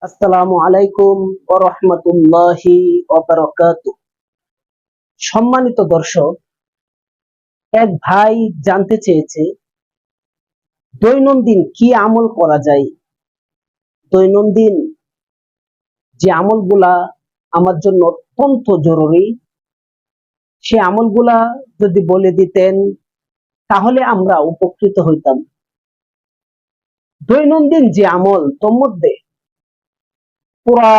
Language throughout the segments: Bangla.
আসসালামু আলাইকুম ওয়া রাহমাতুল্লাহি ওয়া বারাকাতুহু। সম্মানিত দর্শক, এক ভাই জানতে চেয়েছে দৈনন্দিন কি আমল করা যায়। দৈনন্দিন যে আমলগুলা আমার জন্য অত্যন্ত জরুরি, সে আমলগুলা যদি বলে দিতেন তাহলে আমরা উপকৃত হইতাম। দৈনন্দিন যে আমল, তোর মধ্যে পুরা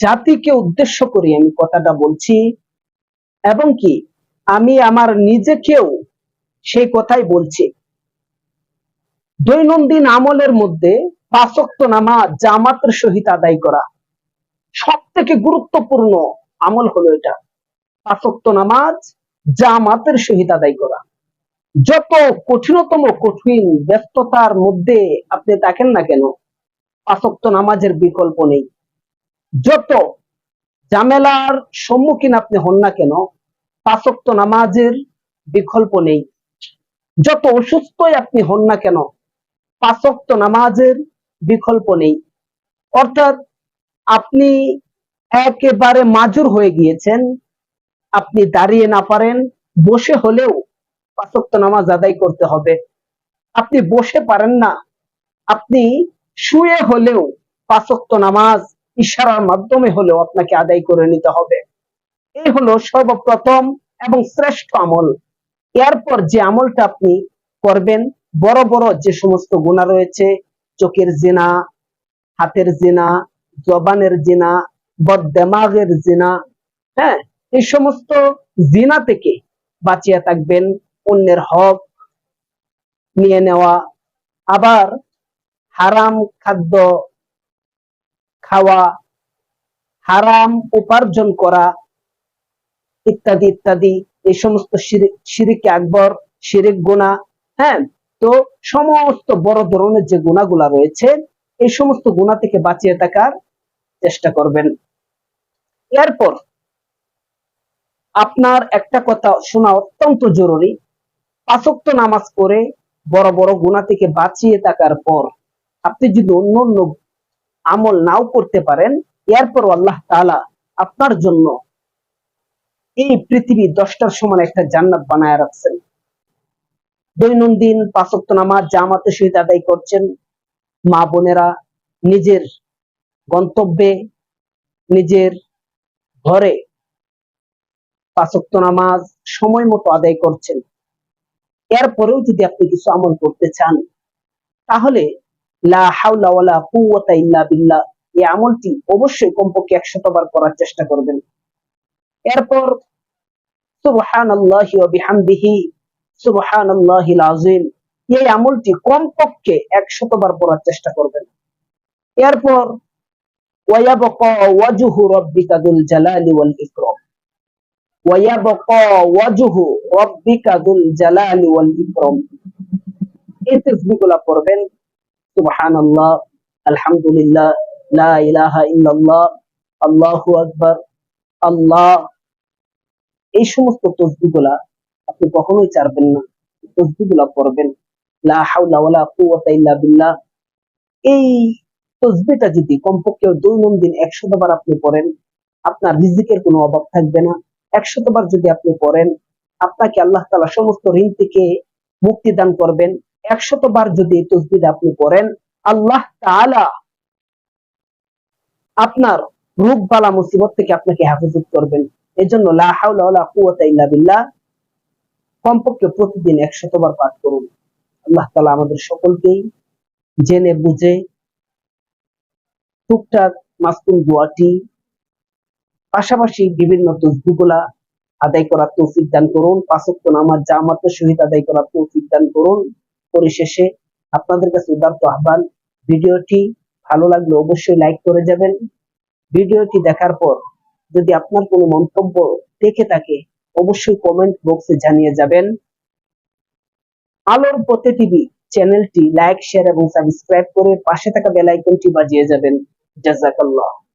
জাতিকে উদ্দেশ্য করে আমি কথাটা বলছি, এবং কি আমি আমার নিজেকেও সেই কথাই বলছি। দৈনন্দিন আমলের মধ্যে ৫ ওয়াক্ত নামাজ জামাতের সহিত আদায় করা সব থেকে গুরুত্বপূর্ণ আমল হলো এটা। ৫ ওয়াক্ত নামাজ জামাতের সহিত আদায় করা। যত কঠিনতম কঠিন ব্যস্ততার মধ্যে আপনি থাকেন না কেন, ৫ ওয়াক্ত নামাজের বিকল্প নেই। যত ঝামেলার সম্মুখীন আপনি হন না কেন, ৫ ওয়াক্ত নামাজের বিকল্প নেই। যত অসুস্থই আপনি হন না কেন, ৫ ওয়াক্ত নামাজের বিকল্প নেই। অর্থাৎ আপনি একেবারে মাজুর হয়ে গিয়েছেন, আপনি দাঁড়িয়ে না পারেন, বসে হলেও ৫ ওয়াক্ত নামাজ আদায় করতে হবে। আপনি বসে পারেন না, আপনি শুয়ে হলেও ৫ ওয়াক্ত নামাজ ইশারার মাধ্যমে হলেও আপনাকে আদায় করে নিতে হবে। এই হলো সর্বপ্রথম এবং শ্রেষ্ঠ আমল। এরপর যে আমলটা আপনি করবেন, বড় বড় যে সমস্ত গুনাহ রয়েছে, চোখের জিনা, হাতের জিনা, জবানের জিনা, বদদেমাগের জিনা, হ্যাঁ, এই সমস্ত জিনা থেকে বাঁচিয়ে থাকবেন। অন্যের হক নিয়ে নেওয়া, আবার হারাম খাদ্য খাওয়া, হারাম উপার্জন করা, ইত্যাদি ইত্যাদি, এই সমস্ত শিরিক আকবর, শিরিক গুনাহ, হ্যাঁ। তো সমস্ত বড় ধরনের যে গুনাহগুলা রয়েছে, এই সমস্ত গুনাহ থেকে বাঁচিয়ে থাকার চেষ্টা করবেন। এরপর আপনার একটা কথা শোনা অত্যন্ত জরুরি। ৫ ওয়াক্ত নামাজ পড়ে বড় বড় গুনাহ থেকে বাঁচিয়ে থাকার পর আপনি যদি অন্য অন্য আমল নাও করতে পারেন, এরপর আল্লাহ তাআলা আপনার জন্য এই পৃথিবী 10টার সমান একটা জান্নাত বানায় রাখছেন। দৈনন্দিন ৫ ওয়াক্ত নামাজ জামাতের সহিত আদায় করছেন। মা বোনেরা নিজের গন্তব্যে, নিজের ঘরে ৫ ওয়াক্ত নামাজ সময় মতো আদায় করছেন। এরপরেও যদি আপনি কিছু আমল করতে চান, তাহলে লা হাওলা ওয়ালা কুওয়াতা ইল্লা বিল্লাহ, এই আমলটি অবশ্যই কমপক্ষে ১০০ বার করার চেষ্টা করবেন। এরপর সুবহানাল্লাহি ওয়া বিহামদিহি সুবহানাল্লাহিল আযীম, এই আমলটি কমপক্ষে ১০০ বার পড়ার চেষ্টা করবেন। এরপর ওয়ায়াবকা ওয়াজহু রাব্বিকা যুল জালালি ওয়াল ইকরাম, ওয়ায়াবকা ওয়াজহু রাব্বিকা যুল জালালি ওয়াল ইকরাম, এই তাসবিহগুলো পড়বেন। সুবহানাল্লাহ, আলহামদুলিল্লাহ, লা ইলাহা ইল্লাল্লাহ, আল্লাহু আকবার, আল্লাহ, এই সমস্ত তাসবিহগুলা আপনি কখনোই ছাড়বেন না। তাসবিহগুলা পড়বেন। লা হাওলা ওয়ালা কুওয়াতা ইল্লা বিল্লাহ, এই তাসবিহটা যদি কমপক্ষে দৈনন্দিন ১০০ বার আপনি পড়েন, আপনার রিজিকের কোনো অভাব থাকবে না। ১০০ বার যদি আপনি পড়েন, আপনাকে আল্লাহ তাআলা সমস্ত ঋণ থেকে মুক্তি দান করবেন। ১০০ বার যদি এই তাসবিহটা আপনি পড়েন, আল্লাহ তাআলা আপনার রোগ বালা মুসিবত থেকে আপনাকে হেফাজত করবেন। এজন্য লা হাওলা ওয়ালা কুওয়াতা ইল্লা বিল্লাহ কমপক্ষে প্রতিদিন ১০০ বার পাঠ করুন। আল্লাহ তাআলা আমাদের সকলকেই জেনে বুঝে টুকটাক মাসকুল দোয়াটি, পাশাপাশি বিভিন্ন তাসবিহগুলা আদায় করার তৌফিক দান করুন। ৫ ওয়াক্ত নামাজ জামাতের সহিত আদায় করার তৌফিক দান করুন। পরিশেষে আপনাদের কাছে উদারত আহ্বান, ভিডিওটি ভালো লাগলে অবশ্যই লাইক করে যাবেন। ভিডিওটি দেখার পর যদি আপনার কোনো মন্তব্য থেকে থাকে, অবশ্যই কমেন্ট বক্সে জানিয়ে যাবেন। আলোর পথে টিভি চ্যানেলটি লাইক, শেয়ার এবং সাবস্ক্রাইব করে পাশে থাকা বেল আইকনটি বাজিয়ে যাবেন। জাযাকাল্লাহ।